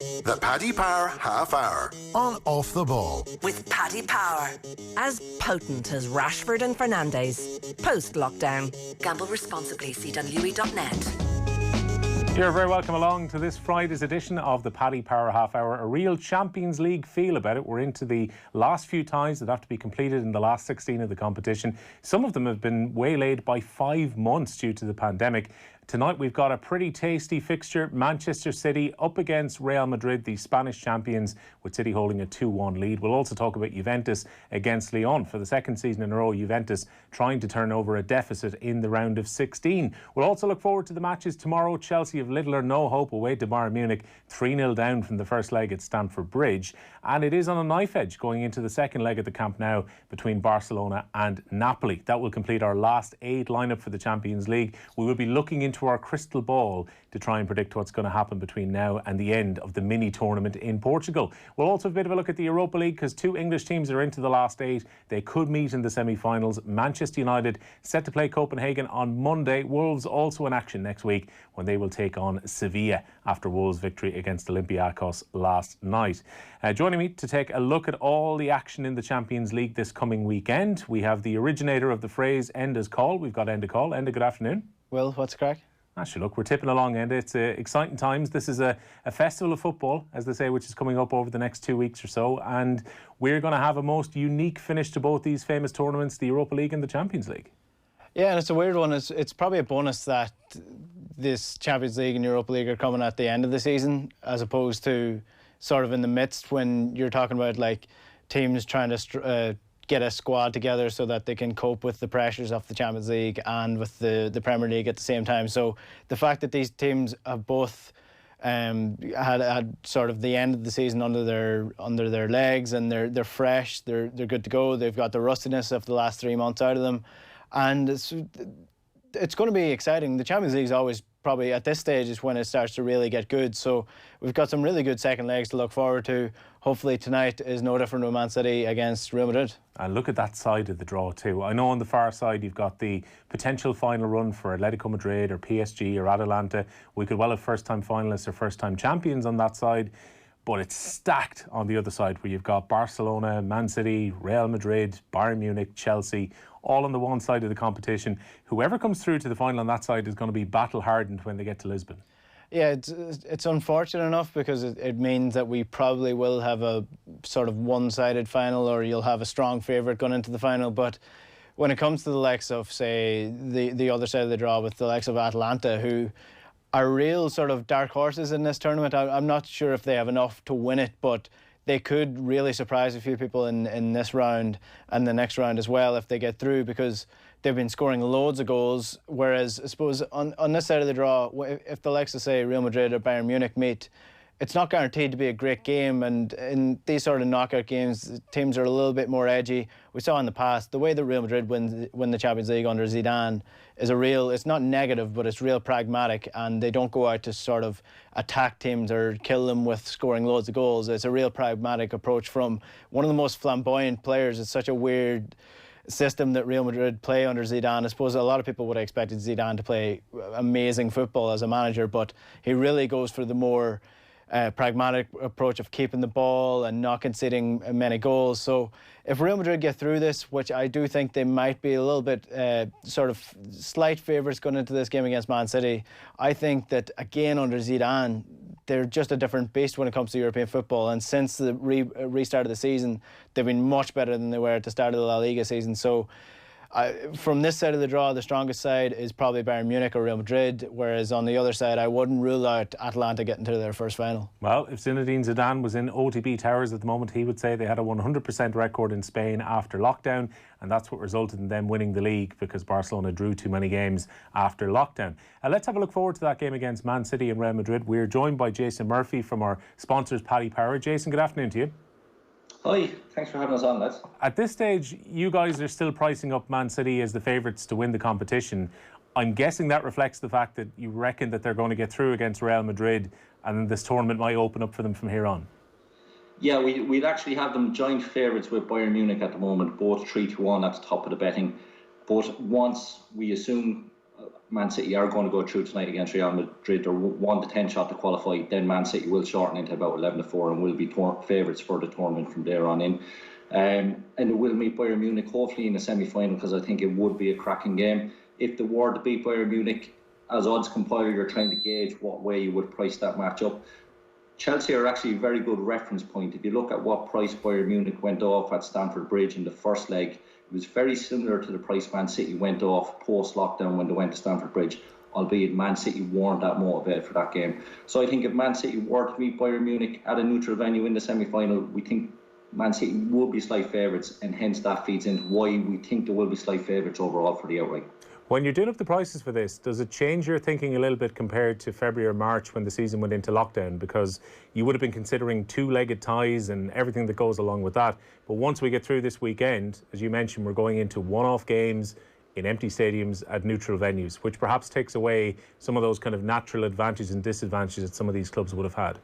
The Paddy Power Half Hour on Off the Ball. With Paddy Power. As potent as Rashford and Fernandes. Post-lockdown. Gamble responsibly. CWE.net. You're very welcome along to this Friday's edition of the Paddy Power Half Hour. A real Champions League feel about it. We're into the last few ties that have to be completed in the last 16 of the competition. Some of them have been waylaid by 5 months due to the pandemic. Tonight we've got a pretty tasty fixture. Manchester City up against Real Madrid, the Spanish champions, with City holding a 2-1 lead. We'll also talk about Juventus against Lyon. For the second season in a row, Juventus trying to turn over a deficit in the round of 16. We'll also look forward to the matches tomorrow. Chelsea have little or no hope away to Bayern Munich, 3-0 down from the first leg at Stamford Bridge. And it is on a knife edge going into the second leg at the Camp Nou between Barcelona and Napoli. That will complete our last 8 lineup for the Champions League. We will be looking into our crystal ball to try and predict what's going to happen between now and the end of the mini tournament in Portugal. We'll also have a bit of a look at the Europa League because 2 English teams are into the last 8. They could meet in the semi-finals. Manchester United set to play Copenhagen on Monday. Wolves also in action next week when they will take on Sevilla after Wolves' victory against Olympiacos last night. Joining me to take a look at all the action in the Champions League this coming weekend, we have the originator of the phrase Enda's Coll. We've got Enda Coll. Enda, good afternoon. Will, what's the crack? Actually, look, we're tipping along, Enda. It's exciting times. This is a festival of football, as they say, which is coming up over the next 2 weeks or so. And we're going to have a most unique finish to both these famous tournaments, the Europa League and the Champions League. Yeah, and it's a weird one. It's probably a bonus that this Champions League and Europa League are coming at the end of the season, as opposed to sort of in the midst when you're talking about like teams trying to get a squad together so that they can cope with the pressures of the Champions League and with the Premier League at the same time. So the fact that these teams have both had sort of the end of the season under their legs, and they're fresh, they're good to go. They've got the rustiness of the last 3 months out of them, and it's going to be exciting. The Champions League is always probably at this stage is when it starts to really get good. So we've got some really good second legs to look forward to. Hopefully tonight is no different with Man City against Real Madrid. And look at that side of the draw too. I know on the far side you've got the potential final run for Atletico Madrid or PSG or Atalanta. We could well have first-time finalists or first-time champions on that side. But it's stacked on the other side where you've got Barcelona, Man City, Real Madrid, Bayern Munich, Chelsea, all on the one side of the competition. Whoever comes through to the final on that side is going to be battle-hardened when they get to Lisbon. Yeah, it's unfortunate enough because it means that we probably will have a sort of one-sided final, or you'll have a strong favourite going into the final. But when it comes to the likes of, say, the other side of the draw with the likes of Atalanta, who are real sort of dark horses in this tournament, I'm not sure if they have enough to win it, but they could really surprise a few people in this round and the next round as well if they get through, because they've been scoring loads of goals. Whereas I suppose on this side of the draw, if the likes of, say, Real Madrid or Bayern Munich meet, it's not guaranteed to be a great game, and in these sort of knockout games, teams are a little bit more edgy. We saw in the past, the way that Real Madrid win the Champions League under Zidane is it's not negative, but it's real pragmatic, and they don't go out to sort of attack teams or kill them with scoring loads of goals. It's a real pragmatic approach from one of the most flamboyant players. It's such a weird system that Real Madrid play under Zidane. I suppose a lot of people would have expected Zidane to play amazing football as a manager, but he really goes for the more pragmatic approach of keeping the ball and not conceding many goals. So if Real Madrid get through this, which I do think they might be a little bit sort of slight favourites going into this game against Man City, I think that again under Zidane they're just a different beast when it comes to European football, and since the restart of the season they've been much better than they were at the start of the La Liga season. So from this side of the draw, the strongest side is probably Bayern Munich or Real Madrid, whereas on the other side, I wouldn't rule out Atalanta getting to their first final. Well, if Zinedine Zidane was in OTB Towers at the moment, he would say they had a 100% record in Spain after lockdown, and that's what resulted in them winning the league because Barcelona drew too many games after lockdown. Let's have a look forward to that game against Man City and Real Madrid. We're joined by Jason Murphy from our sponsors, Paddy Power. Jason, good afternoon to you. Hi, thanks for having us on, lads. At this stage, you guys are still pricing up Man City as the favourites to win the competition. I'm guessing that reflects the fact that you reckon that they're going to get through against Real Madrid and this tournament might open up for them from here on. Yeah, we'd actually have them joint favourites with Bayern Munich at the moment, both 3-1 at the top of the betting. But once we assume, Man City are going to go through tonight against Real Madrid. They're 1-10 shot to qualify. Then Man City will shorten into about 11-4 and will be favourites for the tournament from there on in. And they will meet Bayern Munich hopefully in the semi-final, because I think it would be a cracking game. If they were to beat Bayern Munich, as odds compiler, you're trying to gauge what way you would price that match up. Chelsea are actually a very good reference point. If you look at what price Bayern Munich went off at Stamford Bridge in the first leg, it was very similar to the price Man City went off post-lockdown when they went to Stamford Bridge, albeit Man City weren't that motivated for that game. So I think if Man City were to beat Bayern Munich at a neutral venue in the semi-final, we think Man City will be slight favourites, and hence that feeds into why we think there will be slight favourites overall for the outright. When you're doing up the prices for this, does it change your thinking a little bit compared to February or March when the season went into lockdown? Because you would have been considering two-legged ties and everything that goes along with that. But once we get through this weekend, as you mentioned, we're going into one-off games in empty stadiums at neutral venues, which perhaps takes away some of those kind of natural advantages and disadvantages that some of these clubs would have had.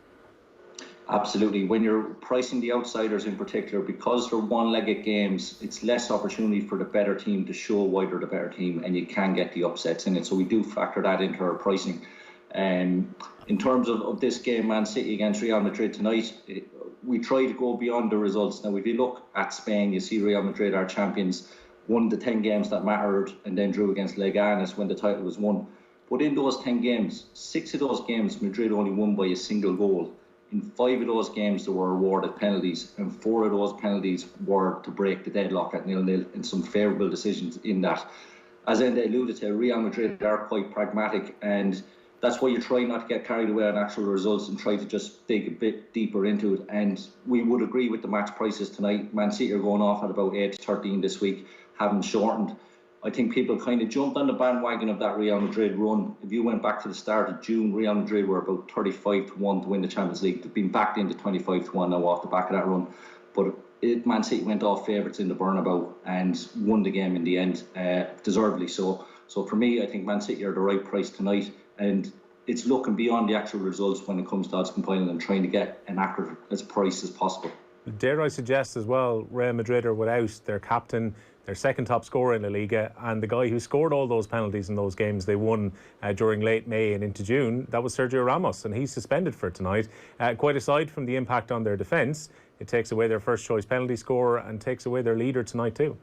Absolutely. When you're pricing the outsiders in particular, because they're one-legged games, it's less opportunity for the better team to show why they're the better team, and you can get the upsets in it. So we do factor that into our pricing. In terms of this game, Man City against Real Madrid tonight, we try to go beyond the results. Now, if you look at Spain, you see Real Madrid are champions, won the 10 games that mattered, and then drew against Leganes when the title was won. But in those 10 games, 6 of those games, Madrid only won by a single goal. In 5 of those games, they were awarded penalties, and 4 of those penalties were to break the deadlock at 0-0, and some favourable decisions in that. As Enda alluded to, Real Madrid are quite pragmatic, and that's why you try not to get carried away on actual results and try to just dig a bit deeper into it. And we would agree with the match prices tonight. Man City are going off at about 8-13 this week, having shortened. I think people kind of jumped on the bandwagon of that Real Madrid run. If you went back to the start of June, Real Madrid were about 35-1 to win the Champions League. They've been backed into 25-1 now off the back of that run. But Man City went off favourites in the Bernabeu and won the game in the end, deservedly so. So for me, I think Man City are the right price tonight, and it's looking beyond the actual results when it comes to odds compiling and trying to get an accurate as price as possible. Dare I suggest as well, Real Madrid are without their captain, their second top scorer in La Liga, and the guy who scored all those penalties in those games they won during late May and into June. That was Sergio Ramos, and he's suspended for tonight. Quite aside from the impact on their defence, it takes away their first choice penalty scorer and takes away their leader tonight too.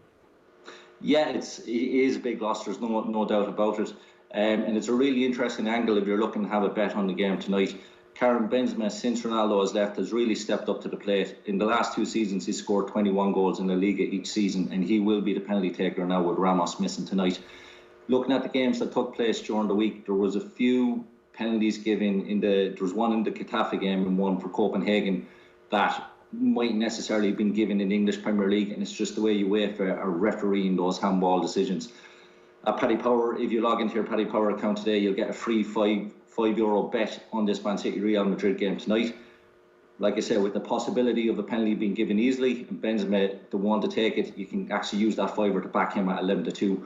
Yeah, it is a big loss, there's no doubt about it. And it's a really interesting angle if you're looking to have a bet on the game tonight. Karim Benzema, since Ronaldo has left, has really stepped up to the plate. In the last 2 seasons, he's scored 21 goals in La Liga each season, and he will be the penalty taker now with Ramos missing tonight. Looking at the games that took place during the week, there was a few penalties given there was one in the Getafe game and one for Copenhagen that mightn't necessarily have been given in the English Premier League, and it's just the way UEFA are refereeing those handball decisions. At Paddy Power, if you log into your Paddy Power account today, you'll get a free €5 bet on this Man City Real Madrid game tonight. Like I said, with the possibility of a penalty being given easily and Benzema the one to take it, you can actually use that fiver to back him at 11-2.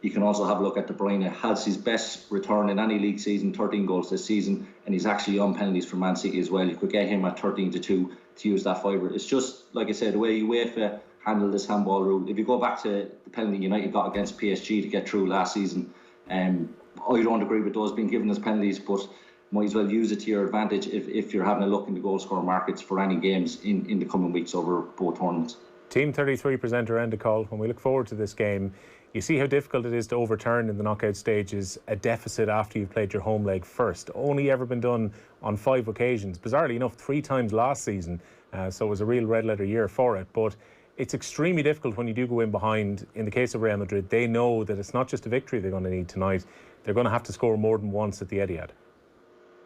You can also have a look at De Bruyne. Has his best return in any league season, 13 goals this season, and he's actually on penalties for Man City as well. You could get him at 13-2 to use that fiver. It's just, like I said, the way UEFA handle this handball rule. If you go back to the penalty United got against PSG to get through last season, I don't agree with those being given as penalties, but might as well use it to your advantage if you're having a look in the goal scoring markets for any games in the coming weeks over both tournaments. Team 33 presenter Enda Coll, when we look forward to this game, you see how difficult it is to overturn in the knockout stages a deficit after you've played your home leg first. Only ever been done on 5 occasions. Bizarrely enough, 3 times last season, so it was a real red letter year for it. But it's extremely difficult when you do go in behind. In the case of Real Madrid, they know that it's not just a victory they're going to need tonight. They're going to have to score more than once at the Etihad.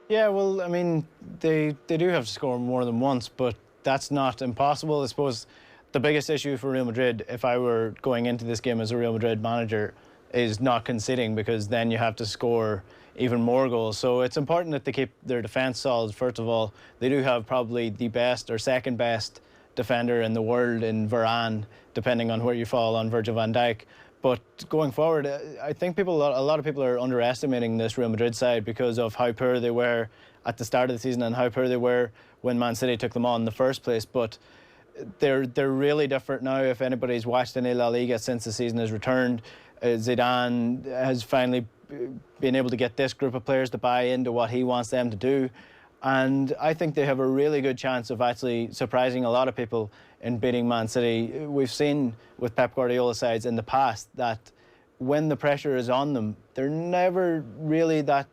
Yeah, well, I mean, they do have to score more than once, but that's not impossible. I suppose the biggest issue for Real Madrid, if I were going into this game as a Real Madrid manager, is not conceding, because then you have to score even more goals. So it's important that they keep their defence solid. First of all, they do have probably the best or second best defender in the world in Varane, depending on where you fall on Virgil van Dijk. But going forward, I think a lot of people are underestimating this Real Madrid side because of how poor they were at the start of the season and how poor they were when Man City took them on in the first place. But they're really different now. If anybody's watched any La Liga since the season has returned, Zidane has finally been able to get this group of players to buy into what he wants them to do. And I think they have a really good chance of actually surprising a lot of people in beating Man City. We've seen with Pep Guardiola sides in the past that when the pressure is on them, they're never really that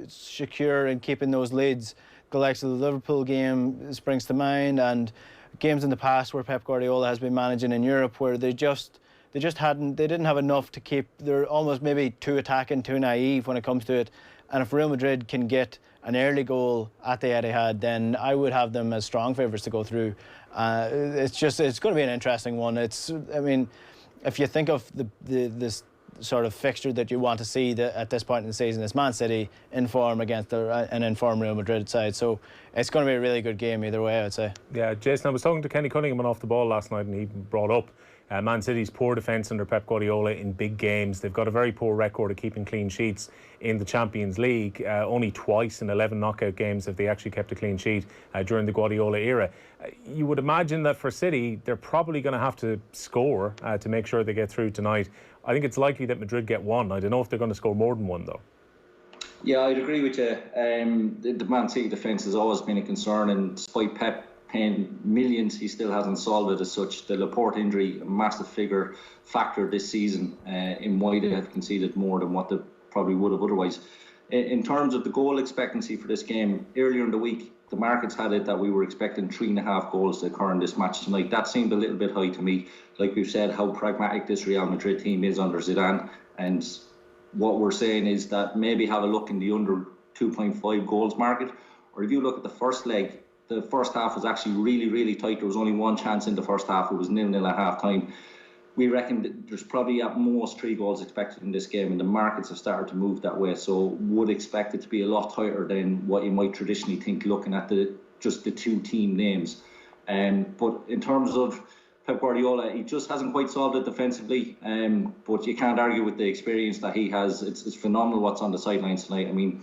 secure in keeping those leads. The likes of the Liverpool game springs to mind, and games in the past where Pep Guardiola has been managing in Europe where they didn't have enough to keep. They're almost maybe too attacking, too naive when it comes to it. And if Real Madrid can get an early goal at the Etihad, then I would have them as strong favourites to go through. It's going to be an interesting one. If you think of this sort of fixture that you want to see at this point in the season, it's Man City in form against an informed Real Madrid side. So it's going to be a really good game either way, I would say. Yeah, Jason, I was talking to Kenny Cunningham off the ball last night, and he brought up Man City's poor defence under Pep Guardiola in big games. They've got a very poor record of keeping clean sheets in the Champions League. Only twice in 11 knockout games have they actually kept a clean sheet during the Guardiola era. You would imagine that for City, they're probably going to have to score to make sure they get through tonight. I think it's likely that Madrid get one. I don't know if they're going to score more than one, though. Yeah, I'd agree with you. The Man City defence has always been a concern, and despite Pep paying millions, he still hasn't solved it as such. The Laporte injury, a massive factor this season in why they have conceded more than what they probably would have otherwise. In terms of the goal expectancy for this game, earlier in the week, the markets had it that we were expecting 3.5 goals to occur in this match tonight. That seemed a little bit high to me. Like we've said, how pragmatic this Real Madrid team is under Zidane. And what we're saying is that maybe have a look in the under 2.5 goals market. Or if you look at the first leg, the first half was actually really, really tight. There was only one chance in the first half. It was 0-0 at half time. We reckon that there's probably at most 3 goals expected in this game, and the markets have started to move that way. So would expect it to be a lot tighter than what you might traditionally think looking at just the two team names. But in terms of Pep Guardiola, he just hasn't quite solved it defensively. But you can't argue with the experience that he has. It's phenomenal what's on the sidelines tonight. I mean,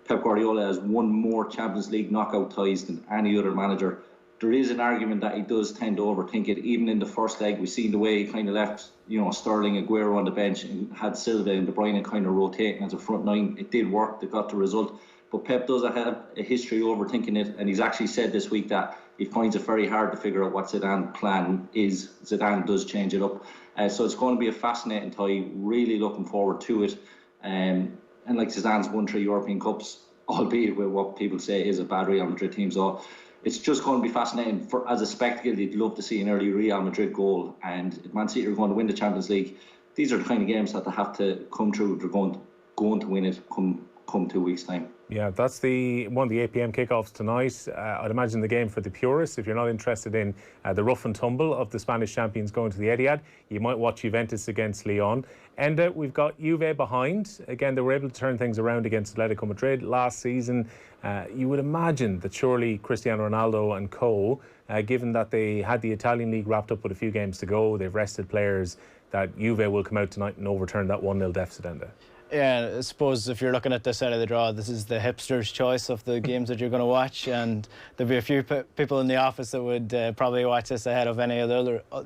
Pep Guardiola has won more Champions League knockout ties than any other manager. There is an argument that he does tend to overthink it. Even in the first leg, we've seen the way he kind of left, Sterling, Aguero on the bench and had Silva and De Bruyne kind of rotating as a front nine. It did work. They got the result. But Pep does have a history of overthinking it, and he's actually said this week that he finds it very hard to figure out what Zidane's plan is. Zidane does change it up. So it's going to be a fascinating tie. Really looking forward to it. And like Zidane's won 3 European Cups, albeit with what people say is a bad Real Madrid team. So it's just going to be fascinating. As a spectacle, you'd love to see an early Real Madrid goal. And if Man City are going to win the Champions League, these are the kind of games that they have to come through. They're going to win it come 2 weeks' time. Yeah, that's one of the 8 p.m. kickoffs tonight. I'd imagine the game for the purists. If you're not interested in the rough and tumble of the Spanish champions going to the Etihad, you might watch Juventus against Lyon. And we've got Juve behind. Again, they were able to turn things around against Atletico Madrid last season. You would imagine that surely Cristiano Ronaldo and co, given that they had the Italian league wrapped up with a few games to go, they've rested players, that Juve will come out tonight and overturn that 1-0 deficit, Enda. Yeah, I suppose if you're looking at this side of the draw, this is the hipster's choice of the games that you're going to watch, and there'll be a few people in the office that would probably watch this ahead of any of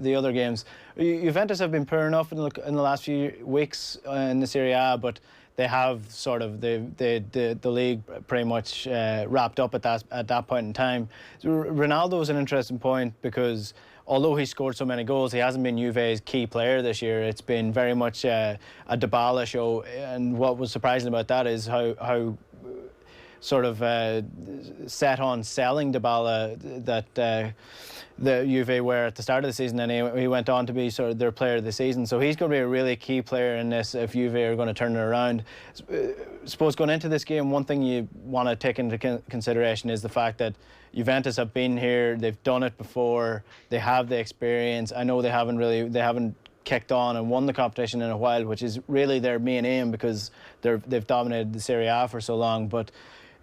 the other games. Juventus have been poor enough in the last few weeks in the Serie A, but they have sort of the league pretty much wrapped up at that point in time. So Ronaldo is an interesting point because although he scored so many goals, he hasn't been Juve's key player this year. It's been very much a Dybala show, and what was surprising about that is how sort of set on selling Dybala that the Juve were at the start of the season, and he went on to be sort of their player of the season. So he's going to be a really key player in this if Juve are going to turn it around. I suppose going into this game, one thing you want to take into consideration is the fact that Juventus have been here, they've done it before, they have the experience. I know they haven't kicked on and won the competition in a while, which is really their main aim because they've dominated the Serie A for so long. But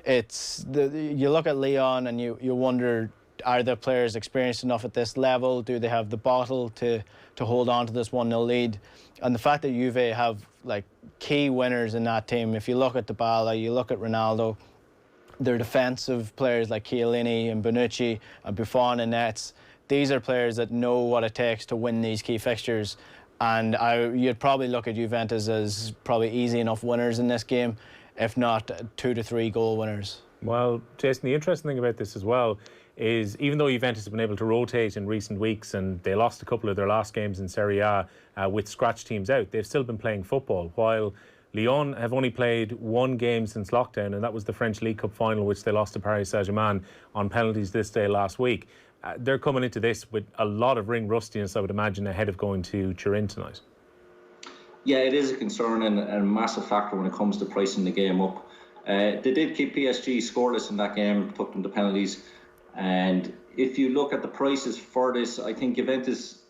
you look at Lyon and you wonder, are the players experienced enough at this level? Do they have the bottle to hold on to this 1-0 lead? And the fact that Juve have like key winners in that team, if you look at Dybala, you look at Ronaldo, their defensive players like Chiellini and Bonucci and Buffon and nets, these are players that know what it takes to win these key fixtures. And you'd probably look at Juventus as probably easy enough winners in this game, if not 2 to 3 goal winners. Well, Jason, the interesting thing about this as well is even though Juventus have been able to rotate in recent weeks and they lost a couple of their last games in Serie A with scratch teams out, they've still been playing football, while Lyon have only played one game since lockdown, and that was the French League Cup final, which they lost to Paris Saint-Germain on penalties this day last week. They're coming into this with a lot of ring rustiness, I would imagine, ahead of going to Turin tonight. Yeah, it is a concern and a massive factor when it comes to pricing the game up. They did keep PSG scoreless in that game, took them to penalties. And if you look at the prices for this, I think Juventus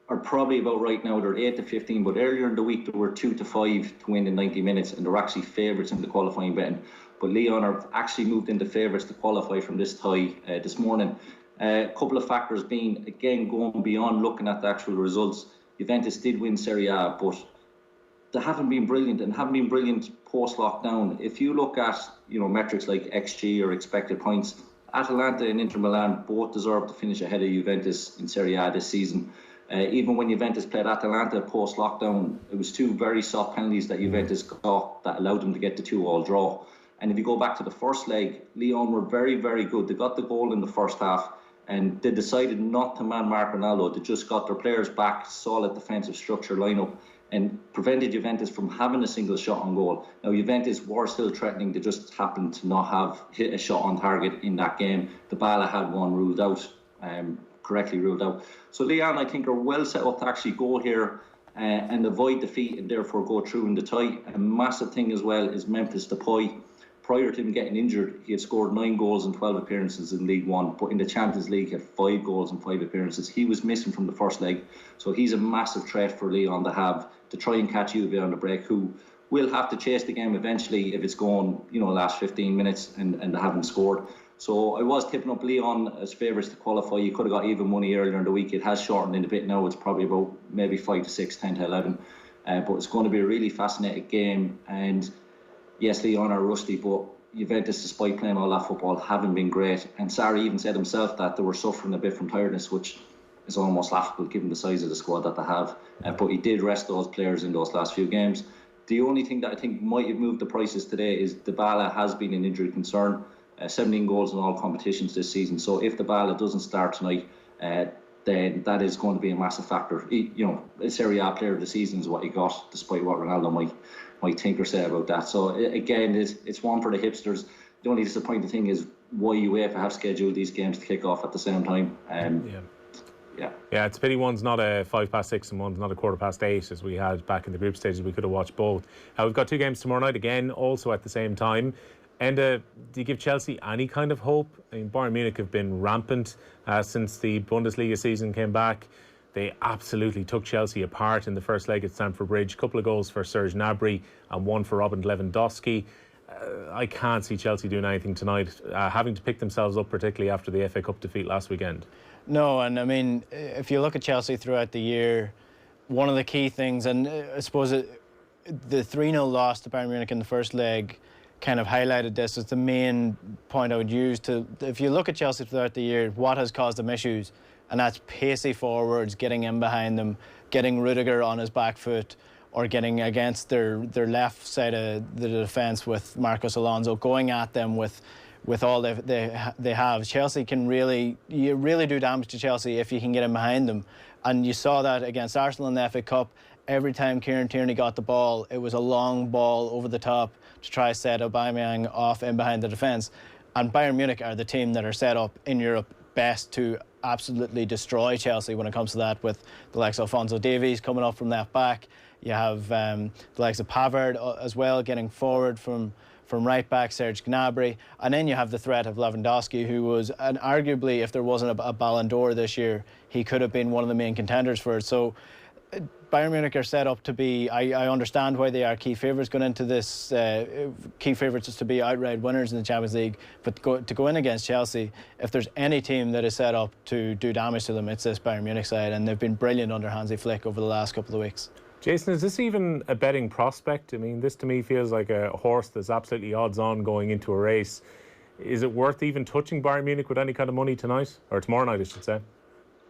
are probably about right now. They're 8 to 15, but earlier in the week they were 2 to 5 to win in 90 minutes, and they're actually favourites in the qualifying betting. But Lyon are actually moved into favourites to qualify from this tie this morning. A couple of factors being, again, going beyond looking at the actual results. Juventus did win Serie A, but they haven't been brilliant and haven't been brilliant post-lockdown. If you look at metrics like XG or expected points, Atalanta and Inter Milan both deserve to finish ahead of Juventus in Serie A this season. Even when Juventus played Atalanta post-lockdown, it was 2 very soft penalties that Juventus got that allowed them to get the 2-2 draw. And if you go back to the first leg, Lyon were very, very good. They got the goal in the first half, and they decided not to man-mark Ronaldo. They just got their players back, solid defensive structure lineup, and prevented Juventus from having a single shot on goal. Now, Juventus were still threatening. They just happened to not have hit a shot on target in that game. Dybala had one ruled out, correctly ruled out. So Lyon, I think, are well set up to actually go here and avoid defeat and therefore go through in the tie. A massive thing as well is Memphis Depay. Prior to him getting injured, he had scored 9 goals in 12 appearances in League One, but in the Champions League he had 5 goals in 5 appearances. He was missing from the first leg, so he's a massive threat for Lyon to have to try and catch Juve on the break, who will have to chase the game eventually if it's going, last 15 minutes and they haven't scored. So I was tipping up Lyon as favourites to qualify. You could have got even money earlier in the week. It has shortened in a bit now. It's probably about maybe 5 to 6, 10 to 11. But it's going to be a really fascinating game. And yes, Lyon are rusty, but Juventus, despite playing all that football, haven't been great. And Sarri even said himself that they were suffering a bit from tiredness, which is almost laughable given the size of the squad that they have. But he did rest those players in those last few games. The only thing that I think might have moved the prices today is Dybala has been an injury concern. 17 goals in all competitions this season. So if Dybala doesn't start tonight, then that is going to be a massive factor. A Serie A player of the season is what he got, despite what Ronaldo might think or say about that. So again, it's one for the hipsters. The only disappointing thing is why UEFA have scheduled these games to kick off at the same time. Yeah, it's a pity one's not a 6:05 and one's not a 8:15 as we had back in the group stages. We could have watched both. We've got 2 games tomorrow night again, also at the same time. And do you give Chelsea any kind of hope? I mean, Bayern Munich have been rampant since the Bundesliga season came back. They absolutely took Chelsea apart in the first leg at Stamford Bridge. A couple of goals for Serge Gnabry and one for Robin Lewandowski. I can't see Chelsea doing anything tonight, having to pick themselves up, particularly after the FA Cup defeat last weekend. No, and I mean, if you look at Chelsea throughout the year, one of the key things, and I suppose the 3-0 loss to Bayern Munich in the first leg kind of highlighted this as the main point I would use to, if you look at Chelsea throughout the year, what has caused them issues, and that's pacey forwards, getting in behind them, getting Rudiger on his back foot, or getting against their left side of the defence with Marcos Alonso, going at them with all they have. Chelsea you really do damage to Chelsea if you can get in behind them, and you saw that against Arsenal in the FA Cup. Every time Kieran Tierney got the ball, it was a long ball over the top to try to set Aubameyang off in behind the defence. And Bayern Munich are the team that are set up in Europe best to absolutely destroy Chelsea when it comes to that, with the likes of Alphonso Davies coming up from left back. You have the likes of Pavard as well, getting forward from right back, Serge Gnabry. And then you have the threat of Lewandowski, who was, and arguably, if there wasn't a Ballon d'Or this year, he could have been one of the main contenders for it. So Bayern Munich are set up to be, I understand why they are key favourites going into this. Key favourites is to be outright winners in the Champions League, but to go in against Chelsea, if there's any team that is set up to do damage to them, it's this Bayern Munich side, and they've been brilliant under Hansi Flick over the last couple of weeks. Jason, is this even a betting prospect? I mean, this to me feels like a horse that's absolutely odds-on going into a race. Is it worth even touching Bayern Munich with any kind of money tonight? Or tomorrow night, I should say.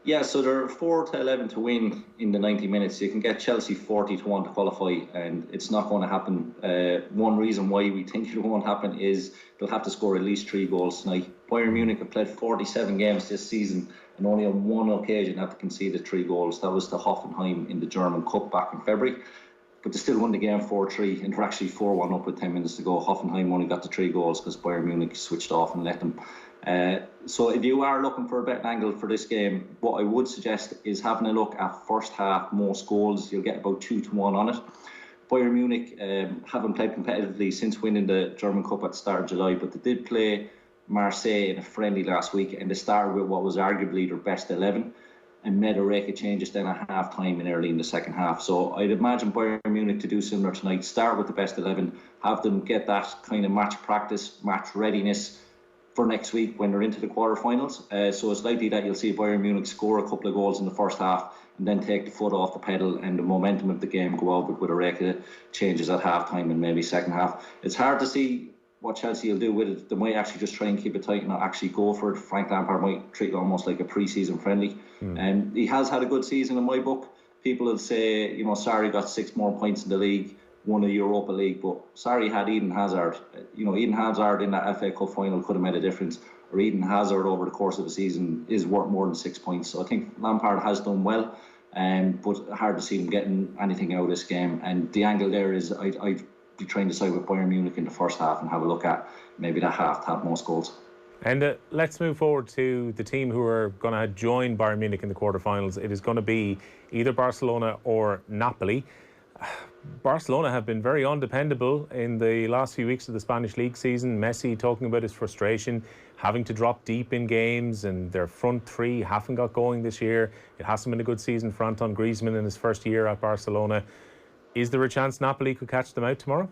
Yeah, so they're 4-11 to win in the 90 minutes. You can get Chelsea 40-1 to qualify, and it's not going to happen. One reason why we think it won't happen is they'll have to score at least 3 goals tonight. Bayern Munich have played 47 games this season and only on one occasion have to concede 3 goals. That was to Hoffenheim in the German Cup back in February. But they still won the game 4-3 and they're actually 4-1 up with 10 minutes to go. Hoffenheim only got the 3 goals because Bayern Munich switched off and let them. So if you are looking for a betting angle for this game, what I would suggest is having a look at first half most goals. You'll get about 2-1 on it. Bayern Munich haven't played competitively since winning the German Cup at the start of July, but they did play Marseille in a friendly last week, and they started with what was arguably their best 11 and made a rake of changes then at half time and early in the second half. So I'd imagine Bayern Munich to do similar tonight. Start with the best 11, have them get that kind of match practice, match readiness for next week when they're into the quarterfinals. So it's likely that you'll see Bayern Munich score a couple of goals in the first half and then take the foot off the pedal and the momentum of the game go out with a rake of changes at half time and maybe second half. It's hard to see what Chelsea will do with it. They might actually just try and keep it tight and not actually go for it. Frank Lampard might treat it almost like a pre-season friendly. And he has had a good season in my book. People will say, you know, Sarri got 6 more points in the league, won a Europa League, but Sarri had Eden Hazard. You know, Eden Hazard in that FA Cup final could have made a difference. Or Eden Hazard over the course of the season is worth more than 6 points. So I think Lampard has done well, but hard to see him getting anything out of this game. And the angle there is I'd be trying to side with Bayern Munich in the first half and have a look at maybe that half to have most goals. And let's move forward to the team who are going to join Bayern Munich in the quarterfinals. It is going to be either Barcelona or Napoli. Barcelona have been very undependable in the last few weeks of the Spanish league season. Messi talking about his frustration, having to drop deep in games, and their front three haven't got going this year. It hasn't been a good season for Antoine Griezmann in his first year at Barcelona. Is there a chance Napoli could catch them out tomorrow?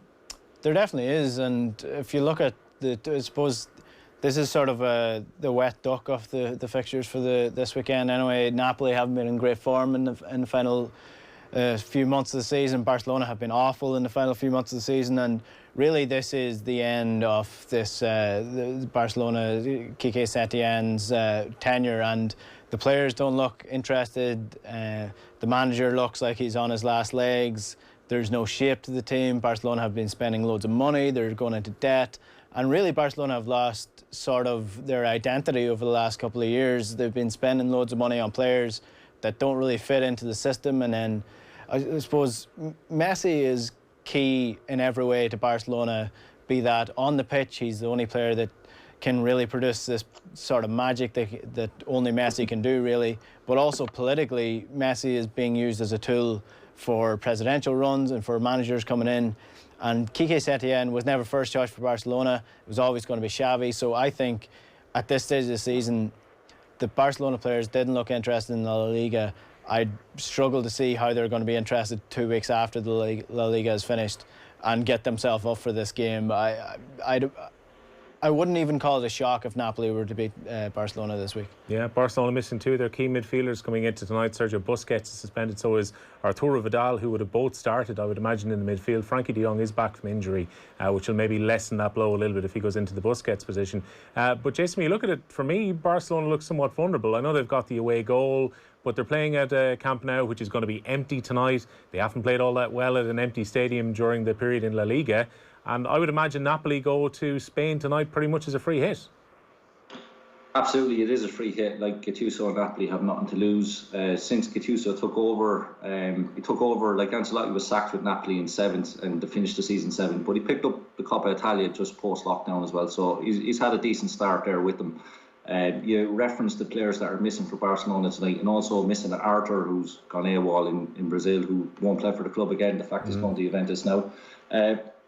There definitely is, and if you look at I suppose this is sort of the wet duck of the fixtures for this weekend. Anyway, Napoli haven't been in great form in the final few months of the season. Barcelona have been awful in the final few months of the season, and really this is the end of this the Barcelona, Quique Setien's tenure, and the players don't look interested. The manager looks like he's on his last legs. There's no shape to the team. Barcelona have been spending loads of money. They're going into debt. And really, Barcelona have lost sort of their identity over the last couple of years. They've been spending loads of money on players that don't really fit into the system. And then I suppose Messi is key in every way to Barcelona, be that on the pitch. He's the only player that can really produce this sort of magic that only Messi can do, really. But also politically, Messi is being used as a tool for presidential runs and for managers coming in. And Quique Setien was never first choice for Barcelona. It was always going to be Xavi. So I think at this stage of the season, the Barcelona players didn't look interested in La Liga. I'd struggle to see how they're going to be interested 2 weeks after the La Liga is finished and get themselves up for this game. I wouldn't even call it a shock if Napoli were to beat Barcelona this week. Yeah, Barcelona missing 2 of their key midfielders coming into tonight. Sergio Busquets is suspended, so is Arturo Vidal, who would have both started, I would imagine, in the midfield. Frankie de Jong is back from injury, which will maybe lessen that blow a little bit if he goes into the Busquets position. But Jason, when you look at it, for me, Barcelona looks somewhat vulnerable. I know they've got the away goal, but they're playing at Camp Nou, which is going to be empty tonight. They haven't played all that well at an empty stadium during the period in La Liga. And I would imagine Napoli go to Spain tonight pretty much as a free hit. Absolutely, it is a free hit. Like Gattuso and Napoli have nothing to lose. Since Gattuso took over, like Ancelotti was sacked with Napoli in 7th and they finished the season 7th. But he picked up the Coppa Italia just post-lockdown as well. So he's had a decent start there with them. You referenced the players that are missing for Barcelona tonight, and also missing Arthur, who's gone AWOL in Brazil, who won't play for the club again. The fact he's going to Juventus now.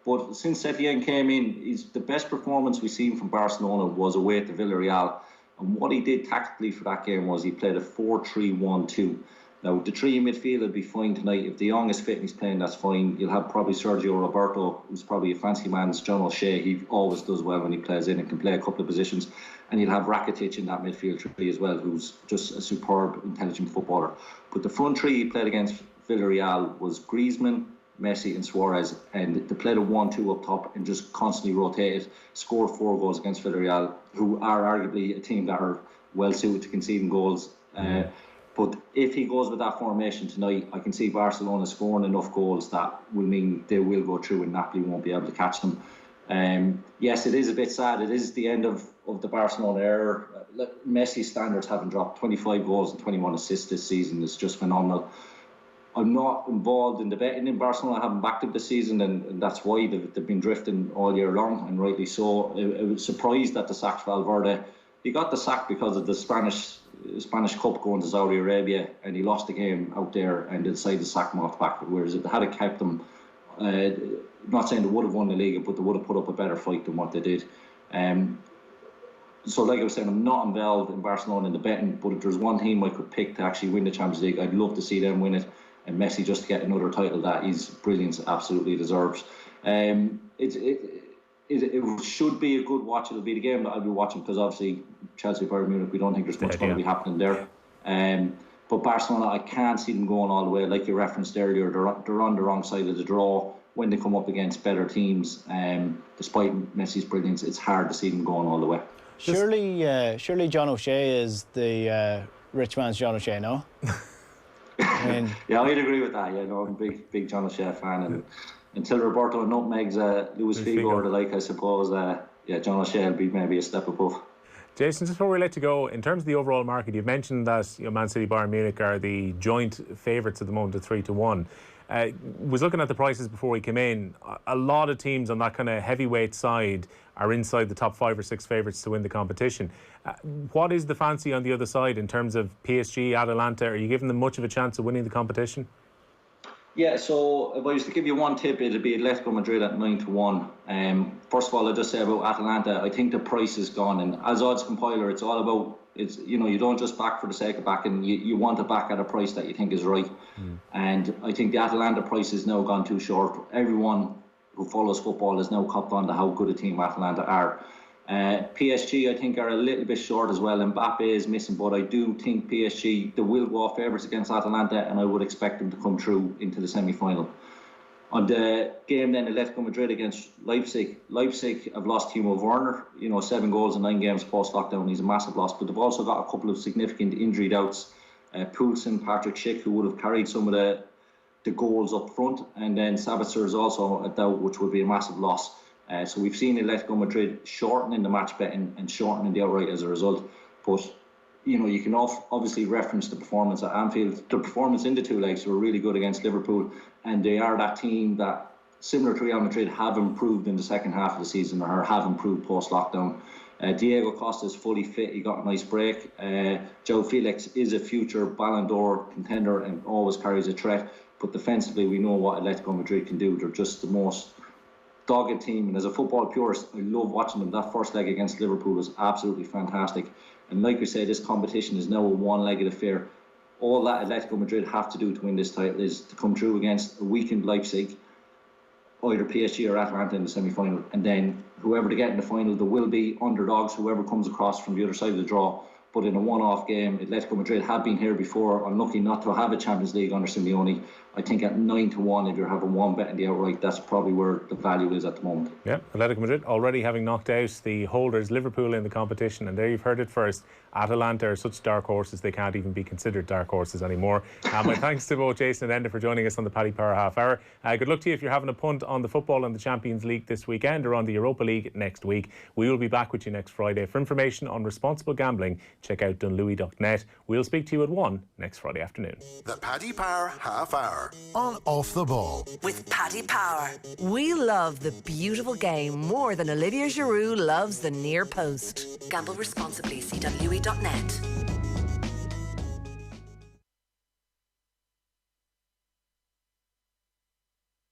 But since Setien came in, the best performance we've seen from Barcelona was away to Villarreal. And what he did tactically for that game was he played a 4-3-1-2. Now, the 3 in midfield will be fine tonight. If De Jong is fit and he's playing, that's fine. You'll have probably Sergio Roberto, who's probably a fancy man's John O'Shea. He always does well when he plays in and can play a couple of positions. And you'll have Rakitic in that midfield 3 as well, who's just a superb, intelligent footballer. But the front 3 he played against Villarreal was Griezmann, Messi and Suarez, and they played a 1-2 up top and just constantly rotated, scored 4 goals against Villarreal, who are arguably a team that are well suited to conceding goals. But if he goes with that formation tonight, I can see Barcelona scoring enough goals that will mean they will go through and Napoli won't be able to catch them. Yes, it is a bit sad. It is the end of the Barcelona era. Messi's standards haven't dropped. 25 goals and 21 assists this season is just phenomenal. I'm not involved in the betting in Barcelona. I haven't backed up this season, and that's why they've been drifting all year long, and rightly so. I was surprised that the sacked Valverde. He got the sack because of the Spanish Cup going to Saudi Arabia, and he lost the game out there, and they decided to sack him off the back. Whereas if they had kept them, not saying they would have won the league, but they would have put up a better fight than what they did. So like I was saying, I'm not involved in Barcelona in the betting, but if there's one team I could pick to actually win the Champions League, I'd love to see them win it, and Messi just to get another title that his brilliance absolutely deserves. It should be a good watch. It'll be the game that I'll be watching, because obviously Chelsea, Bayern Munich, we don't think there's much going to be happening there. But Barcelona, I can't see them going all the way. Like you referenced earlier, they're on the wrong side of the draw when they come up against better teams. Despite Messi's brilliance, it's hard to see them going all the way. Surely John O'Shea is the rich man's John O'Shea, no? I mean, yeah, I'd agree with that. Yeah, no, I'm a big John O'Shea fan, and until Roberto nutmegs Luis Figo or the like, I suppose, John O'Shea will be maybe a step above. Jason, just before we let you go, in terms of the overall market, you've mentioned that Man City, Bayern Munich are the joint favourites at the moment at 3-1. Was looking at the prices before we came in. A lot of teams on that kind of heavyweight side are inside the top 5 or 6 favourites to win the competition. What is the fancy on the other side in terms of PSG, Atalanta? Are you giving them much of a chance of winning the competition? Yeah, so if I was to give you one tip, it'd be Atletico Madrid at 9-1. First of all, I'll just say about Atalanta, I think the price is gone, and as odds compiler, it's all about, you don't just back for the sake of backing. You want to back at a price that you think is right. And I think the Atalanta price has now gone too short. Everyone who follows football has now copped on to how good a team Atalanta are. PSG, I think, are a little bit short as well. Mbappe is missing, but I do think PSG, they will go off favourites against Atalanta, and I would expect them to come through into the semi-final. On the game then, Atletico Madrid against Leipzig. Leipzig have lost Timo Werner, 7 goals in 9 games post-lockdown. He's a massive loss, but they've also got a couple of significant injury doubts. Poulsen, Patrick Schick, who would have carried some of the goals up front, and then Sabitzer is also a doubt, which would be a massive loss. So we've seen Atletico Madrid shortening the match betting and shortening the outright as a result. But, you can obviously reference the performance at Anfield. The performance in the 2 legs were really good against Liverpool, and they are that team that, similar to Real Madrid, have improved in the second half of the season, or have improved post-lockdown. Diego Costa is fully fit. He got a nice break. João Felix is a future Ballon d'Or contender and always carries a threat. But defensively, we know what Atletico Madrid can do. They're just the most dogged team, and as a football purist, I love watching them. That first leg against Liverpool was absolutely fantastic, and like we say, this competition is now a one-legged affair. All that Atletico Madrid have to do to win this title is to come through against a weakened Leipzig, either PSG or Atalanta in the semi-final, and then whoever they get in the final, there will be underdogs, whoever comes across from the other side of the draw. But in a one-off game, Atletico Madrid have been here before, unlucky not to have a Champions League under Simeone. I think at 9-1, if you're having one bet in the outright, that's probably where the value is at the moment. Yeah, Atletico Madrid already having knocked out the holders, Liverpool, in the competition, and there you've heard it first. Atalanta are such dark horses, they can't even be considered dark horses anymore. My thanks to both Jason and Enda for joining us on the Paddy Power Half Hour. Good luck to you if you're having a punt on the football and the Champions League this weekend, or on the Europa League next week. We will be back with you next Friday. For information on responsible gambling, check out dunlewy.net. We'll speak to you at 1 next Friday afternoon. The Paddy Power Half Hour on Off the Ball. With Paddy Power. We love the beautiful game more than Olivier Giroud loves the near post. Gamble responsibly. CWE.net.